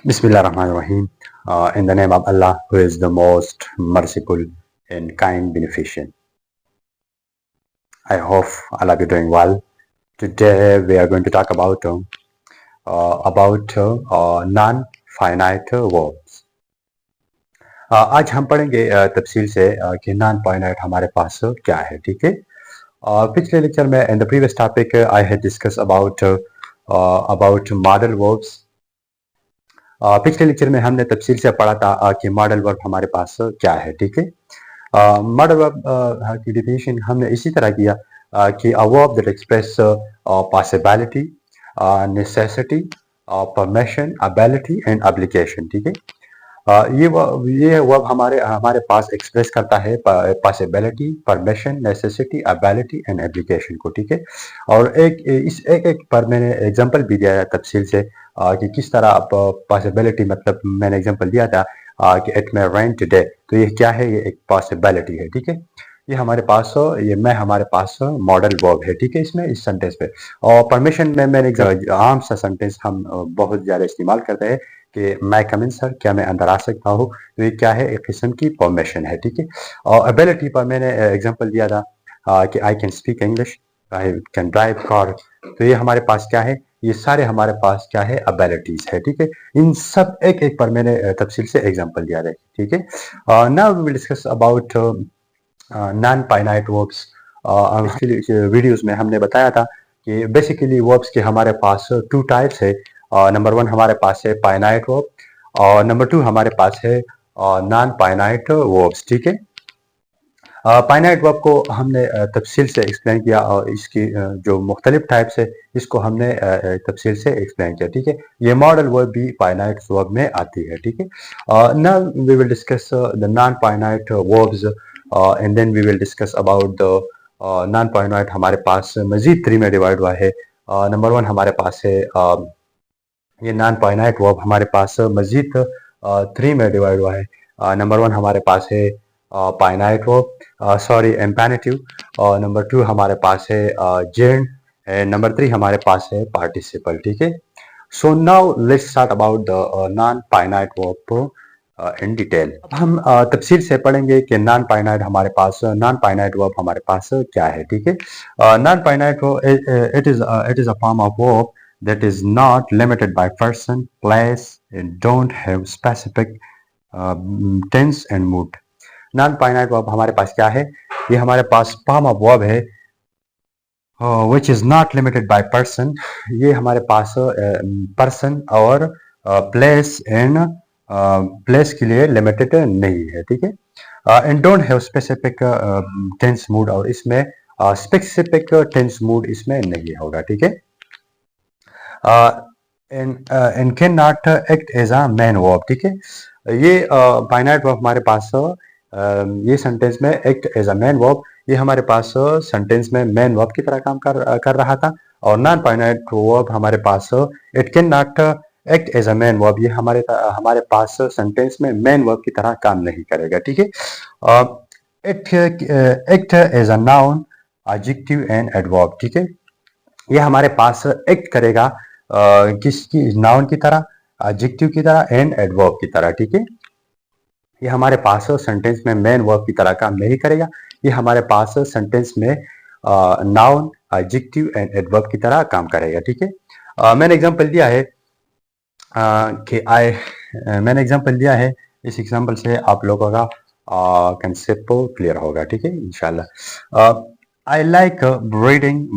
Bismillahirrahmanirrahim. In the name of Allah, who is the most merciful and kind beneficent. I hope all of you doing well. Today we are going to talk about non-finite verbs. आज हम पढ़ेंगे तफसील से कि non finite हमारे पास क्या है, ठीक है। पिछले लेक्चर में in the previous topic I had discuss about modal verbs. पिछले लेक्चर में हमने तफसील से पढ़ा था कि मॉडल वर्ब हमारे पास क्या है, ठीक है। मॉडल वर्ब की डिफिनेशन हमने इसी तरह किया कि a verb that express possibility, necessity, permission, ability and application, ठीक है। ये वर्ब हमारे पास एक्सप्रेस करता है possibility, permission, necessity, ability and application को, ठीक है। और एक पर मैंने एग्जांपल भी दिया है तफसील से कि किस तरह पॉसिबिलिटी, मतलब मैंने एग्जांपल दिया था कि इट मे रेन टुडे, तो ये क्या है, ये एक पॉसिबिलिटी है, ठीक है। ये हमारे पास मॉडल वर्ब है, ठीक है, इसमें इस सेंटेंस पे। और परमिशन में मैंने आम सा सेंटेंस हम बहुत ज्यादा इस्तेमाल करते हैं कि मैं कम इन सर, क्या मैं अंदर आ सकता हूँ, तो ये क्या है, एक किस्म की परमिशन है, ठीक है। और एबिलिटी पर मैंने एग्जांपल दिया था कि I can speak English, I can drive car, तो ये हमारे पास क्या है, ये सारे हमारे पास क्या है, एबिलिटीज है, ठीक है। इन सब एक एक पर मैंने तफसील से एग्जांपल दिया है, ठीक है। Now we will discuss about non finite verbs. पिछले वीडियोस में हमने बताया था कि बेसिकली वर्ब्स के हमारे पास टू टाइप्स है। नंबर वन हमारे पास है फाइनाइट वर्ब और नंबर टू हमारे पास है नॉन फाइनाइट वर्ब्स, ठीक है। फाइनाइट वर्ब को हमने तफसील से एक्सप्लेन किया और इसकी जो मुख्तलिफ टाइप्स है इसको हमने तफसील से एक्सप्लेन किया, ठीक है। ये मॉडल वर्ब भी फाइनाइट वर्ब में आती है, ठीक है। Now we will discuss the non finite verbs and then we will discuss about the non finite. हमारे पास मजीद 3 में डिवाइड हुआ है। नंबर वन हमारे पास है ये नॉन फाइनाइट वर्ब हमारे पास मजीद 3 में डिवाइड हुआ है। नंबर वन हमारे पास है फाइनाइट वर्ब, सॉरी इम्पेरेटिव, और नंबर टू हमारे पास है जेंड, एंड नंबर 3 हमारे पास है पार्टिसिपल, ठीक है। So now let's start about the non finite verb in detail. अब हम तफसील से पढ़ेंगे कि नॉन फाइनाइट वर्ब हमारे पास क्या है, ठीक है। Non finite it is a form of verb that is not limited by person, place, and don't have specific tense and mood. Non finite verb हमारे पास क्या है, ये हमारे पास फॉर्म ऑफ वर्ब है which is not limited by person। ये हमारे पास पर्सन और प्लेस एंड प्लेस के लिए लिमिटेड नहीं है, ठीक है। And don't have specific tense mood, और इसमें स्पेसिफिक टेंस मूड इसमें नहीं होगा, ठीक है। And can not act as a main verb, ठीक है। ये फाइनाइट वर्ब हमारे पास ये सेंटेंस में act as a main verb, ये हमारे पास सेंटेंस में मेन वर्ब की तरह काम कर रहा था। और नॉन फाइनाइट वर्ब हमारे पास it can not act as a main verb, ये हमारे पास सेंटेंस में मेन वर्ब की तरह काम नहीं करेगा, ठीक है। Act as a noun, adjective and adverb, ठीक है। ये हमारे पास एक्ट करेगा किसकी, नाउन की तरह, एडजेक्टिव की तरह एंड एडवर्ब की तरह, ठीक है। ये हमारे पास सेंटेंस में मेन वर्ब की तरह काम नहीं करेगा, ये हमारे पास सेंटेंस में नाउन, एडजेक्टिव एंड एडवर्ब की तरह काम करेगा, ठीक है। मैंने एग्जांपल दिया है इस एग्जांपल से आप लोगों का कंसेप्ट क्लियर होगा, ठीक है, इंशाल्लाह। आई लाइक रीडिंग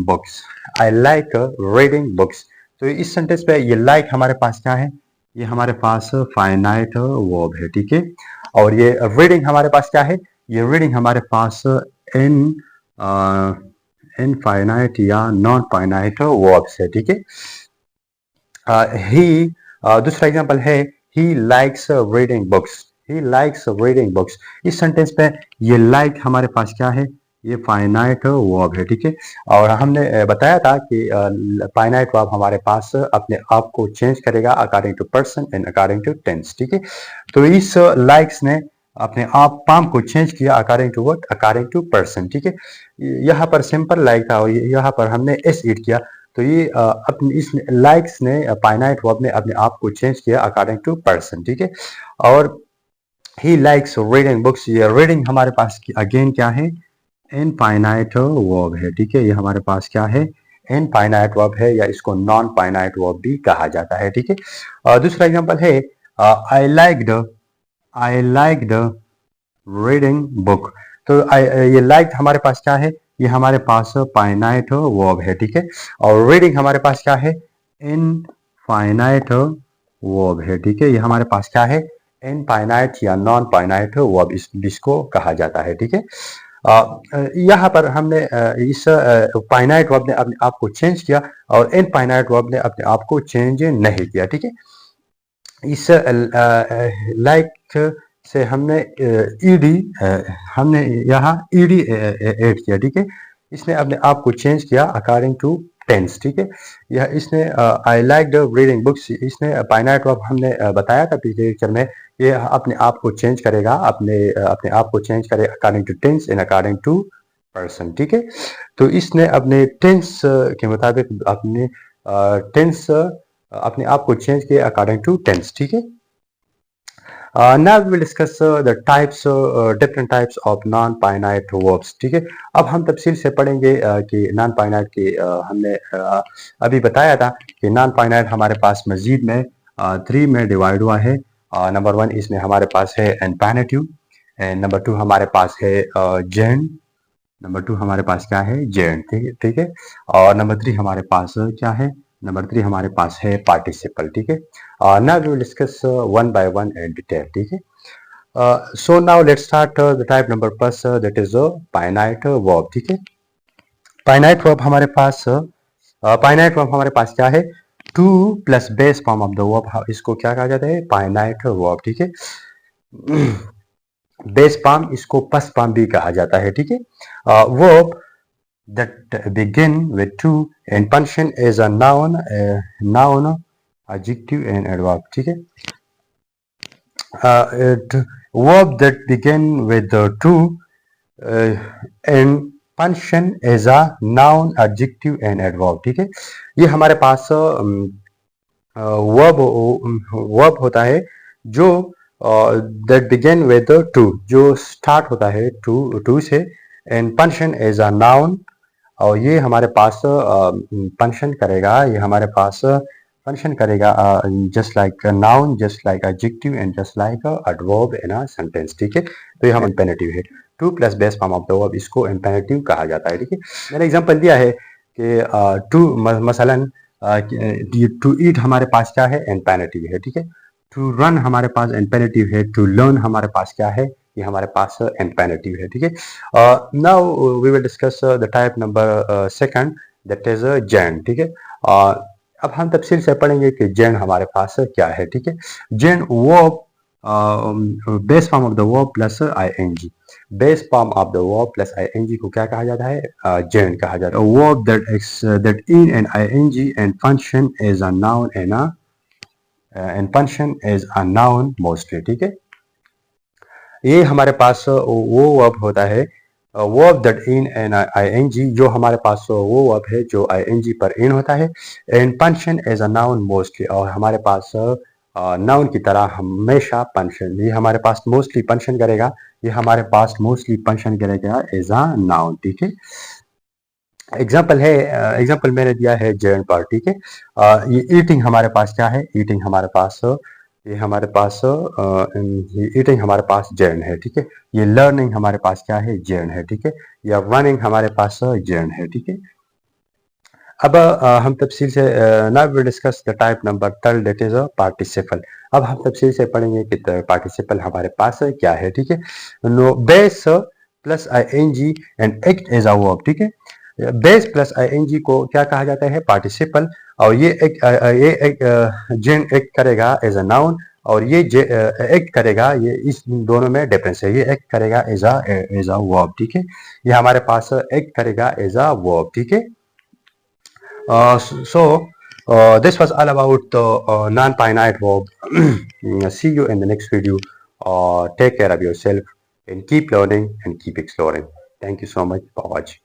बुक्स, तो इस सेंटेंस पे ये लाइक हमारे पास क्या है, ये हमारे पास फाइनाइट वर्ब है, ठीक है। और ये रीडिंग हमारे पास क्या है, ये रीडिंग हमारे पास इनफाइनाइट या नॉन फाइनाइट वर्ब्स है, ठीक है। दूसरा एग्जांपल है ही लाइक्स रीडिंग बुक्स, इस सेंटेंस पे ये लाइक हमारे पास क्या है, ये फाइनाइट वर्ब है, ठीक है। और हमने बताया था कि फाइनाइट वर्ब हमारे पास अपने आप को चेंज करेगा according to person and according to tense, ठीक है। तो इस लाइक्स ने अपने आप फॉर्म को चेंज किया अकॉर्डिंग टू पर्सन, ठीक है। यहाँ पर सिंपल लाइक था और यहाँ पर हमने एस एड किया, तो ये अपने इस लाइक्स ने फाइनाइट वर्ब ने अपने आप को चेंज किया अकॉर्डिंग टू पर्सन, ठीक है। और ही लाइक्स रीडिंग बुक्स, ये रीडिंग हमारे पास अगेन क्या है, इनफाइनाइट वर्ब है, ठीक है। ये हमारे पास क्या है, इनफाइनाइट वर्ब है, या इसको नॉन फाइनाइट वर्ब भी कहा जाता है, ठीक है। और दूसरा एग्जांपल है I like the reading book. तो ये लाइक हमारे पास क्या है, ये हमारे पास फाइनाइट वर्ब है, ठीक है। और रीडिंग हमारे पास क्या है, इनफाइनाइट वर्ब है, ठीक है। ये हमारे पास क्या है, इनफाइनाइट या नॉन फाइनाइट वर्ब इसको कहा जाता है, ठीक है। यहाँ पर हमने इस फाइनाइट वर्ब ने अपने आप को चेंज किया और इनफाइनाइट वर्ब ने अपने आप को चेंज नहीं किया, ठीक है। इस लाइक से हमने ईडी हमने यहाँ ईडी ऐड किया, ठीक है। इसने अपने आप को चेंज किया अकॉर्डिंग टू टेंस, ठीक है। यह इसने I like the reading books, इसने फाइनाइट वर्ब हमने बताया था पिछले लेक्चर में, ये अपने आप को चेंज करेगा, अपने आप को चेंज करे according to tense and according to person, ठीक है। तो इसने अपने टेंस के मुताबिक अपने टेंस अपने आप को चेंज किया अकॉर्डिंग टू टेंस, ठीक है। Now we will discuss the types, different types of non-finite verbs, ठीक है। अब हम तफसील से पढ़ेंगे कि नॉन फाइनाइट की हमने अभी बताया था कि नॉन फाइनाइट हमारे पास मजीद में 3 में डिवाइड हुआ है। नंबर 1 इसमें हमारे पास है इनफिनिटिव, एंड नंबर 2 हमारे पास है जेंड, नंबर 2 हमारे पास क्या है, जेंड, ठीक है। और नंबर 3 हमारे पास क्या है, नंबर 3 हमारे पास है पार्टिसिपल, ठीक है। Now we will discuss one by one in detail, ठीक है। So now let's start the type number first, that is a finite verb, ठीक है। फाइनाइट वर्ब हमारे पास क्या है, to plus base form of the verb, इसको क्या कहा जाता है, फाइनाइट वर्ब, ठीक है। बेस फॉर्म इसको फर्स्ट फॉर्म भी कहा जाता है, ठीक है। Verb that begin with to and function as a noun, adjective and adverb, ठीक है। Verb that begin with the to and function as a noun, adjective and adverb, ठीक है। ये हमारे पास वर्ब होता है जो that begin with the to, जो स्टार्ट होता है to से, and function as a noun, और ये हमारे पास फंक्शन करेगा, ये हमारे पास फंक्शन करेगा just like noun, just like adjective and just like adverb in a sentence, ठीक है। तो ये हम इंपेरेटिव है, to plus base form of the verb, इसको इंपेरेटिव कहा जाता है, ठीक है। मैंने एग्जांपल दिया है कि टू मसलन टू ईट हमारे पास क्या है, इंपेरेटिव है, ठीक है। टू रन हमारे पास इंपेरेटिव है, टू लर्न हमारे पास क्या है, ये हमारे पास इंपेरेटिव है, ठीक है। Now we will discuss the type number second, that is gerund, ठीक है। अब हम तफसील से पढ़ेंगे कि जेंड हमारे पास क्या है, ठीक है। Gerund verb, base form of the verb plus ING, base form of the verb plus ING को क्या कहा जाता है, जेंड कहा जाता है। Verb that in an ING and function as a noun and function as a noun mostly, ठीक है। ये हमारे पास वो वर्ब होता है, verb that in an ING, जो हमारे पास वो वर्ब है जो आईएनजी पर इन होता है, and function as a noun mostly, और हमारे पास नाउन की तरह हमेशा फंक्शन, ये हमारे पास मोस्टली फंक्शन करेगा, ये हमारे पास मोस्टली फंक्शन करेगा एज अ नाउन, ठीक है। एग्जाम्पल है, एग्जाम्पल मैंने दिया है जेंड पर, ठीक है। ये ईटिंग हमारे पास क्या है, ईटिंग हमारे पास ये हमारे पास ईटिंग हमारे पास जेंड है, ठीक है। ये लर्निंग हमारे पास क्या है, जेंड है, ठीक है। या रनिंग हमारे पास जेंड है, ठीक है। अब हम तफसील से now we discuss the type number third, that is a participle. अब हम तफसील से पढ़ेंगे कि पार्टिसिपल हमारे पास क्या है, ठीक है। No base plus ING and act as a verb, ठीक है। बेस प्लस आईएनजी को क्या कहा जाता है, पार्टिसिपल, और ये एक जेंड एक्ट करेगा एज अ नाउन, और ये एक्ट करेगा, ये इस दोनों में डिफरेंस है, ये एक्ट करेगा एज अ वर्ब, ठीक है। ये हमारे पास एक्ट करेगा एज अ वर्ब, ठीक है। This was all about the non-finite verb. See you in the next video. Take care of yourself and keep learning and keep exploring. Thank you so much for watching.